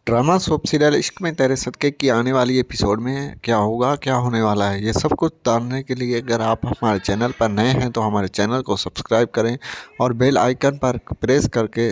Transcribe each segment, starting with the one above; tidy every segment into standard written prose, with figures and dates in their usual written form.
Drama soap serial इश्क में तेरे सदक़े की आने वाली एपिसोड में क्या होगा, क्या होने वाला है, ये सब कुछ जानने के लिए अगर आप हमारे चैनल पर नए हैं तो हमारे चैनल को सब्सक्राइब करें और बेल आइकन पर प्रेस करके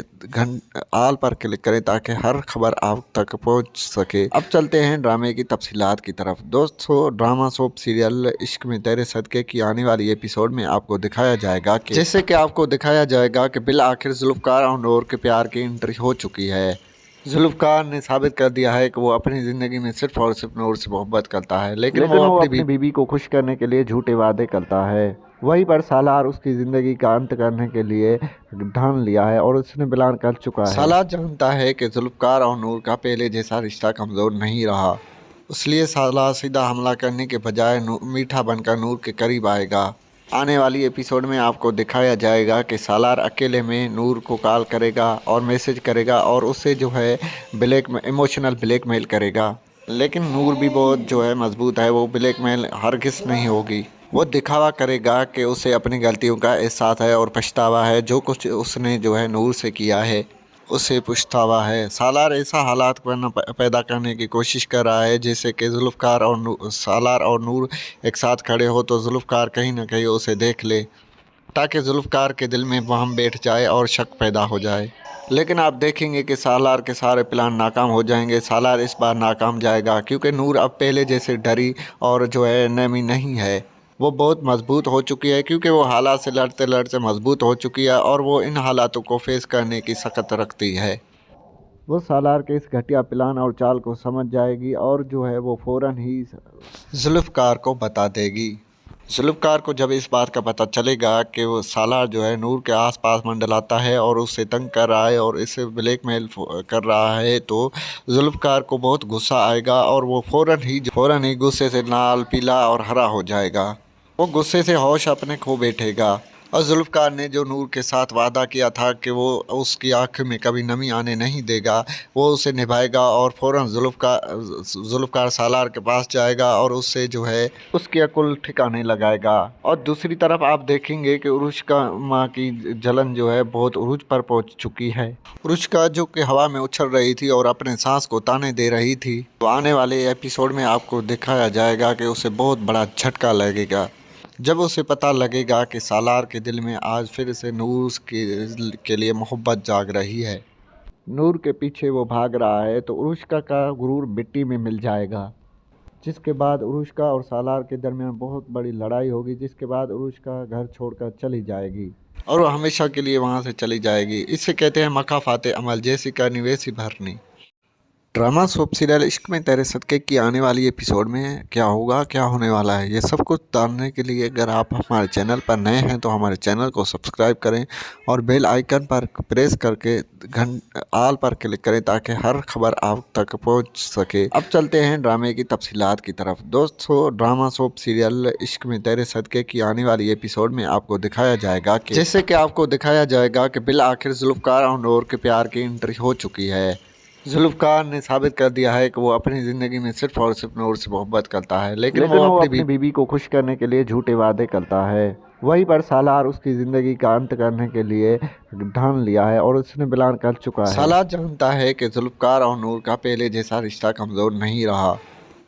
आल पर क्लिक करें ताकि हर खबर आप तक पहुंच सके। अब चलते हैं ड्रामे की तफसीलात की तरफ। दोस्तों, ड्रामा सोप सीरियल इश्क में तेरे सदक़े की आने वाली एपिसोड में आपको दिखाया जाएगा कि जैसे कि आपको दिखाया जाएगा कि बिल आखिर जुल्फ़कार और नूर के प्यार की एंट्री हो चुकी है। जुल्फ़कार ने साबित कर दिया है कि वो अपनी ज़िंदगी में सिर्फ़ और सिर्फ नूर से मोहब्बत करता है, लेकिन वो अपनी बीवी को खुश करने के लिए झूठे वादे करता है। वहीं पर सालार उसकी ज़िंदगी का अंत करने के लिए ठान लिया है और उसने ऐलान कर चुका है। सालार जानता है कि जुल्फ़कार और नूर का पहले जैसा रिश्ता कमज़ोर नहीं रहा, इसलिए सालार सीधा हमला करने के बजाय मीठा बनकर नूर के करीब आएगा। आने वाली एपिसोड में आपको दिखाया जाएगा कि सालार अकेले में नूर को कॉल करेगा और मैसेज करेगा और उससे जो है इमोशनल ब्लैकमेल करेगा। लेकिन नूर भी बहुत जो है मजबूत है, वो ब्लैकमेल हरगिज़ नहीं होगी। वो दिखावा करेगा कि उसे अपनी गलतियों का एहसास है और पछतावा है, जो कुछ उसने जो है नूर से किया है उसे पछतावा है। सालार ऐसा हालात पैदा करने की कोशिश कर रहा है जैसे कि जुल्फ़कार और सालार और नूर एक साथ खड़े हो तो जुल्फ़कार कहीं ना कहीं उसे देख ले, ताकि जुल्फ़कार के दिल में वहम बैठ जाए और शक पैदा हो जाए। लेकिन आप देखेंगे कि सालार के सारे प्लान नाकाम हो जाएंगे। सालार इस बार नाकाम जाएगा क्योंकि नूर अब पहले जैसे डरी और जो है नमी नहीं है, वो बहुत मजबूत हो चुकी है क्योंकि वो हालात से लड़ते लड़ते मजबूत हो चुकी है और वो इन हालातों को फेस करने की सकत रखती है। वो सालार के इस घटिया प्लान और चाल को समझ जाएगी और जो है वो फ़ौरन ही जुल्फ़कार को बता देगी। जुल्फ़कार को जब इस बात का पता चलेगा कि वो सालार जो है नूर के आसपास मंडलाता है और उससे तंग कर रहा है और इसे ब्लैकमेल कर रहा है, तो जुल्फ़कार को बहुत गुस्सा आएगा और वो फ़ौरन ही गुस्से से लाल पीला और हरा हो जाएगा। वो गुस्से से होश अपने खो बैठेगा और जुल्फ़कार ने जो नूर के साथ वादा किया था कि वो उसकी आँख में कभी नमी आने नहीं देगा, वो उसे निभाएगा और फ़ौरन जुल्फ़कार सालार के पास जाएगा और उससे जो है उसकी अकुल ठिकाने लगाएगा। और दूसरी तरफ आप देखेंगे कि उरुष्का माँ की जलन जो है बहुत उरूज पर पहुँच चुकी है। उरुष्का जो कि हवा में उछल रही थी और अपने सांस को ताने दे रही थी, तो आने वाले एपिसोड में आपको दिखाया जाएगा कि उसे बहुत बड़ा झटका लगेगा जब उसे पता लगेगा कि सालार के दिल में आज फिर से नूर के लिए मोहब्बत जाग रही है। नूर के पीछे वो भाग रहा है तो उरुष्का का गुरूर मिट्टी में मिल जाएगा, जिसके बाद उरुष्का और सालार के दरमियान बहुत बड़ी लड़ाई होगी, जिसके बाद उरुष्का घर छोड़कर चली जाएगी और वो हमेशा के लिए वहाँ से चली जाएगी। इसे कहते हैं मका फाते अमल, जैसी करनी वैसी भरनी। ड्रामा सोप सीरियल इश्क में तेरे सदक़े की आने वाली एपिसोड में क्या होगा, क्या होने वाला है, ये सब कुछ जानने के लिए अगर आप हमारे चैनल पर नए हैं तो हमारे चैनल को सब्सक्राइब करें और बेल आइकन पर प्रेस करके आल पर क्लिक करें ताकि हर खबर आप तक पहुंच सके। अब चलते हैं ड्रामे की तफसीलात की तरफ। दोस्तों, ड्रामा सोप सीरियल इश्क में तेरे सदक़े की आने वाली एपिसोड में आपको दिखाया जाएगा कि जैसे कि आपको दिखाया जाएगा कि बिल आखिर जुल्फ़कार और नूर के प्यार की एंट्री हो चुकी है। जुल्फ़कार ने साबित कर दिया है कि वो अपनी ज़िंदगी में सिर्फ़ और सिर्फ नूर से मोहब्बत करता है, लेकिन वो अपनी बीवी को खुश करने के लिए झूठे वादे करता है। वहीं पर सालार उसकी ज़िंदगी का अंत करने के लिए ठान लिया है और उसने ऐलान कर चुका है। सालार जानता है कि जुल्फ़कार और नूर का पहले जैसा रिश्ता कमज़ोर नहीं रहा,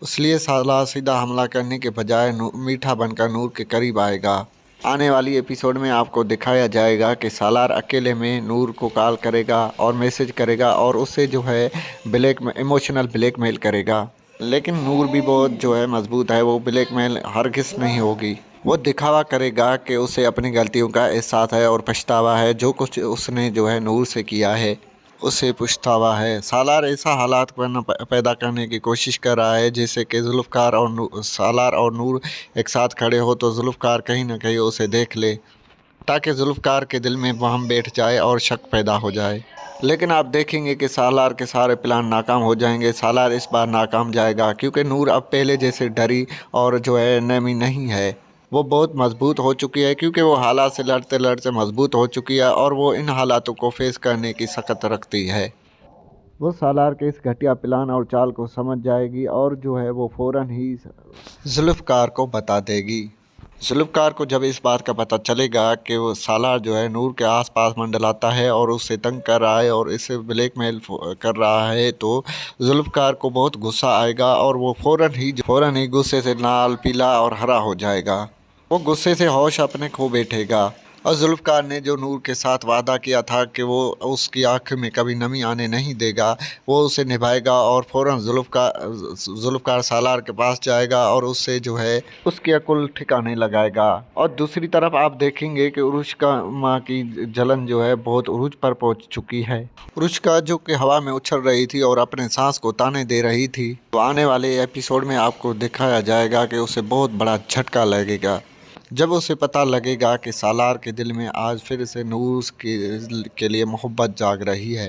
इसलिए सालार सीधा हमला करने के बजाय मीठा बनकर नूर के करीब आएगा। आने वाली एपिसोड में आपको दिखाया जाएगा कि सालार अकेले में नूर को कॉल करेगा और मैसेज करेगा और उससे जो है इमोशनल ब्लैकमेल करेगा। लेकिन नूर भी बहुत जो है मजबूत है, वो ब्लैकमेल हरगिज़ नहीं होगी। वो दिखावा करेगा कि उसे अपनी गलतियों का एहसास है और पछतावा है, जो कुछ उसने जो है नूर से किया है उसे पछतावा है। सालार ऐसा हालात पैदा करने की कोशिश कर रहा है जैसे कि जुल्फ़कार और सालार और नूर एक साथ खड़े हो तो जुल्फ़कार कहीं ना कहीं उसे देख ले, ताकि जुल्फ़कार के दिल में वहम बैठ जाए और शक पैदा हो जाए। लेकिन आप देखेंगे कि सालार के सारे प्लान नाकाम हो जाएंगे। सालार इस बार नाकाम जाएगा क्योंकि नूर अब पहले जैसे डरी और जो है नमी नहीं है, वो बहुत मजबूत हो चुकी है क्योंकि वो हालात से लड़ते लड़ते मजबूत हो चुकी है और वो इन हालातों को फेस करने की सकत रखती है। वो सालार के इस घटिया प्लान और चाल को समझ जाएगी और जो है वो फ़ौरन ही जुल्फ़कार को बता देगी। जुल्फ़कार को जब इस बात का पता चलेगा कि वो सालार जो है नूर के आसपास मंडलाता है और उससे तंग कर रहा है और इसे ब्लैकमेल कर रहा है, तो जुल्फ़कार को बहुत गुस्सा आएगा और वो फ़ौरन ही गुस्से से लाल पीला और हरा हो जाएगा। वो गुस्से से होश अपने खो बैठेगा। और जुल्फ़कार ने जो नूर के साथ वादा किया था कि वो उसकी आँख में कभी नमी आने नहीं देगा, वो उसे निभाएगा और फ़ौरन जुल्फ़कार सालार के पास जाएगा और उससे जो है उसकी अकुल ठिकाने लगाएगा। और दूसरी तरफ आप देखेंगे कि उरुष्का माँ की जलन जो है बहुत उरूज पर पहुँच चुकी है। उरुष्का जो कि हवा में उछल रही थी और अपने सांस को ताने दे रही थी, तो आने वाले एपिसोड में आपको दिखाया जाएगा कि उसे बहुत बड़ा झटका लगेगा जब उसे पता लगेगा कि सालार के दिल में आज फिर से नूर के लिए मोहब्बत जाग रही है।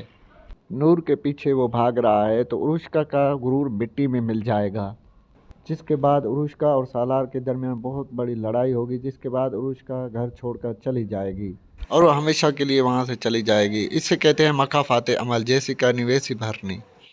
नूर के पीछे वो भाग रहा है, तो उरुष्का का गुरूर मिट्टी में मिल जाएगा, जिसके बाद उरुष्का और सालार के दरमियान बहुत बड़ी लड़ाई होगी, जिसके बाद उरुष्का घर छोड़कर चली जाएगी और वो हमेशा के लिए वहाँ से चली जाएगी। इसे कहते हैं मका फाते अमल, जैसी करनी वैसी भरनी।